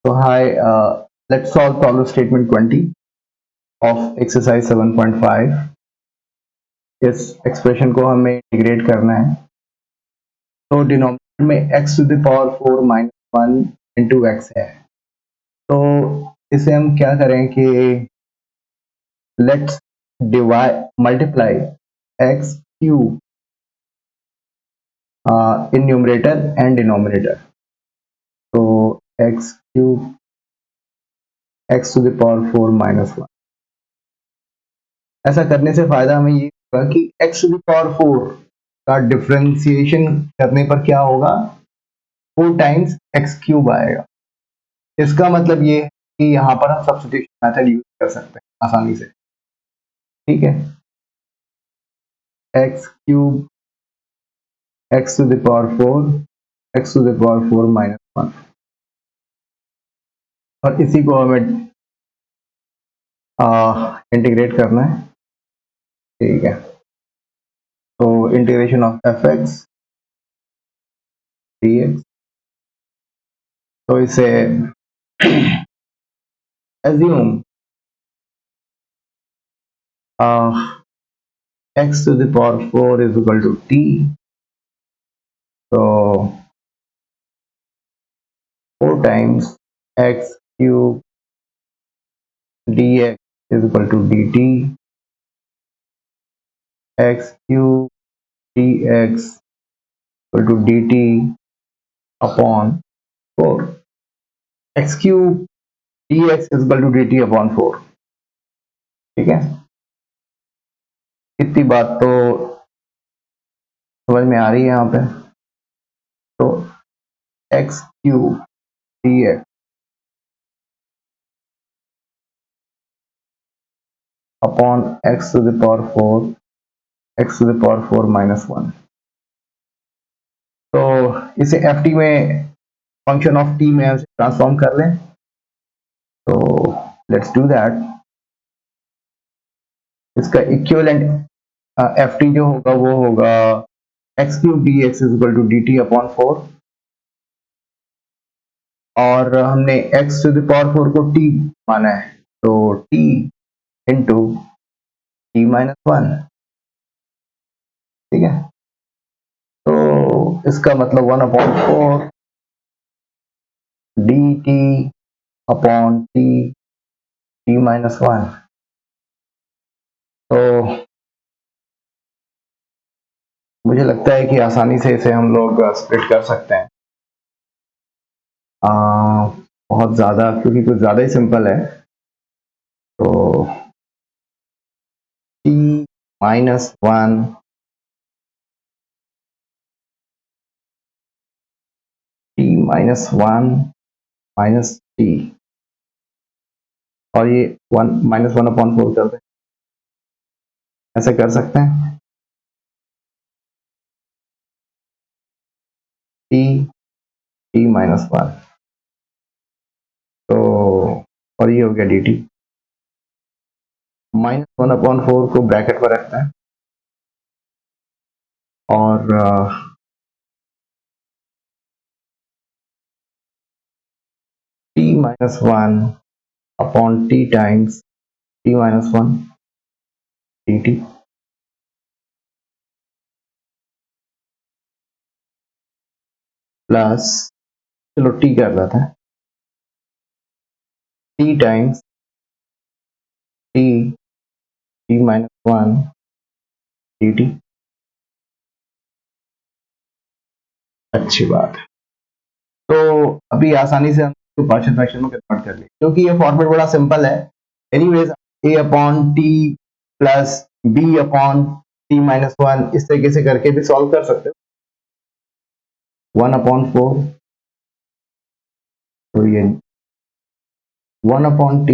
So hi, let's solve problem statement 20 of exercise 7.5. इस expression को हमें इंटीग्रेट करना है। तो डिनोमिनेटर में x to the power 4 minus 1 into x है। तो इसे हम क्या करें कि let's divide multiply x cube in numerator and denominator. तो x cube x to the power 4 minus 1। ऐसा करने से फायदा हमें ये होगा कि x टू द पावर 4 का डिफरेंशिएशन करने पर क्या होगा, 4 टाइम्स एक्स क्यूब आएगा। इसका मतलब ये है कि यहाँ पर हम सब्स्टिट्यूशन मेथड यूज कर सकते हैं आसानी से। ठीक है, x cube x to the power 4 x to the power 4 minus 1, और इसी को हमें इंटीग्रेट करना है। ठीक है, तो integration of F x D x. तो इसे assume x to the power 4 is equal to t. So 4 times x cube dx is equal to dt. X cube dx equal to dt upon 4. X cube dx is equal to dt upon 4. ठीक है, इतनी बात तो समझ में आ रही है यहाँ पे। तो x cube dx upon x to the power 4 x to the power 4 minus 1। तो इसे एफ टी में फंक्शन ऑफ टी में ट्रांसफॉर्म कर लें। तो लेट्स डू दैट। इसका इक्विवेलेंट एफ टी जो होगा वो होगा x cube d x is equal to d t upon 4, और हमने एक्स टू द पावर 4 को टी माना है, तो टी इंटू टी माइनस 1। ठीक है, तो इसका मतलब 1/4 D t upon T T minus 1। तो मुझे लगता है कि आसानी से इसे हम लोग स्प्लिट कर सकते हैं। बहुत ज़्यादा, क्योंकि कुछ ज़्यादा ही सिंपल है। तो t minus 1 t minus 1 minus T, और ये 1 माइनस 1/4 कर दें। ऐसे कर सकते हैं t t माइनस 1। तो और ये हो गया dt। -1/4 को ब्रैकेट पर रखते हैं, और t minus 1 upon t times t minus 1 dt plus, चलो t कर रहा था, t times t t minus 1 dt। अच्छी बात है। तो अभी आसानी से हम पार्शियल फ्रैक्शन में कन्वर्ट कर लें, क्योंकि ये फॉर्मेट बड़ा सिंपल है। Anyways, a upon T plus b upon T minus 1, इस तरीके से करके भी सॉल्व कर सकते हो। 1/4, तो ये 1/t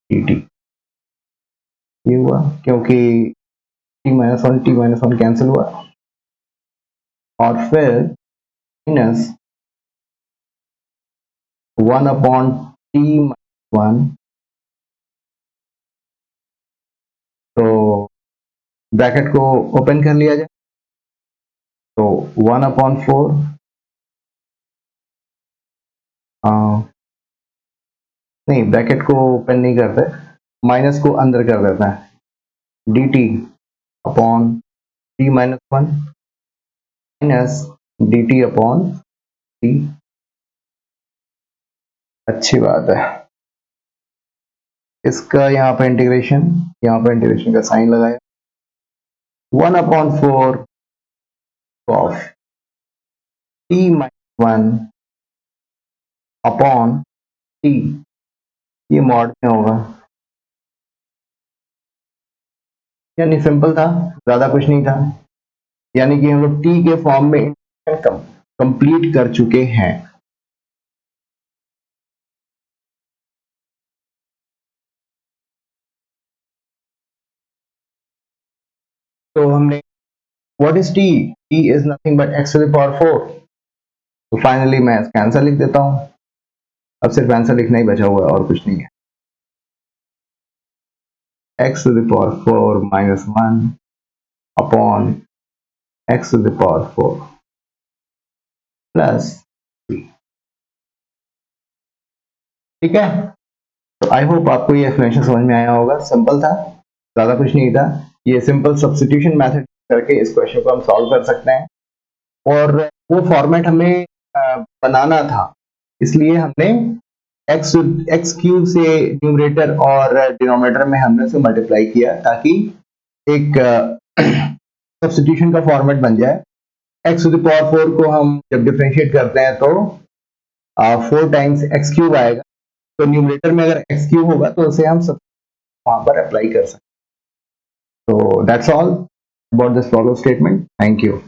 dt ये हुआ, क्योंकि t-1 कैंसिल हुआ, और फिर माइनस 1/t-1। तो ब्रैकेट को ओपन कर लिया जाए, तो 1/4 नहीं, ब्रैकेट को ओपन नहीं करते, माइनस को अंदर कर देते हैं। D t upon T minus one minus D t upon T. अच्छी बात है। इसका यहाँ पे इंटीग्रेशन, यहाँ पे इंटीग्रेशन का साइन लगाया, 1/4 of T minus one upon T, ये मॉड में होगा, यानी सिंपल था, ज्यादा कुछ नहीं था। यानी कि हम लोग टी के फॉर्म में इंटीग्रेशन कंप्लीट कर चुके हैं। तो हमने what is t, t is nothing but x to the power 4। तो फाइनली मैं इसका आंसर लिख देता हूं। अब सिर्फ आंसर लिखना ही बचा हुआ है और कुछ नहीं है। x to the power 4 minus 1 upon x to the power 4 plus 3। ठीक है, तो आई होप आपको ये एक्सप्लेनेशन समझ में आया होगा। सिंपल था, ज्यादा कुछ नहीं था। ये सिंपल सब्स्टिट्यूशन मेथड करके इस क्वेश्चन को हम सॉल्व कर सकते हैं, और वो फॉर्मेट हमें बनाना था, इसलिए हमने एक्स क्यूब से न्यूमरेटर और डिनोमिनेटर में हमने उसे मल्टीप्लाई किया, ताकि एक सब्स्टिट्यूशन का फॉर्मेट बन जाए। एक्स टू द पावर 4 को हम जब डिफरेंशिएट करते हैं तो 4 टाइम्स एक्स क्यूब आएगा। तो न्यूमरेटर में अगर एक्स क्यूब होगा तो उसे हम सब वहां पर अप्लाई कर सकते हैं। तो that's all about this problem statement. Thank you.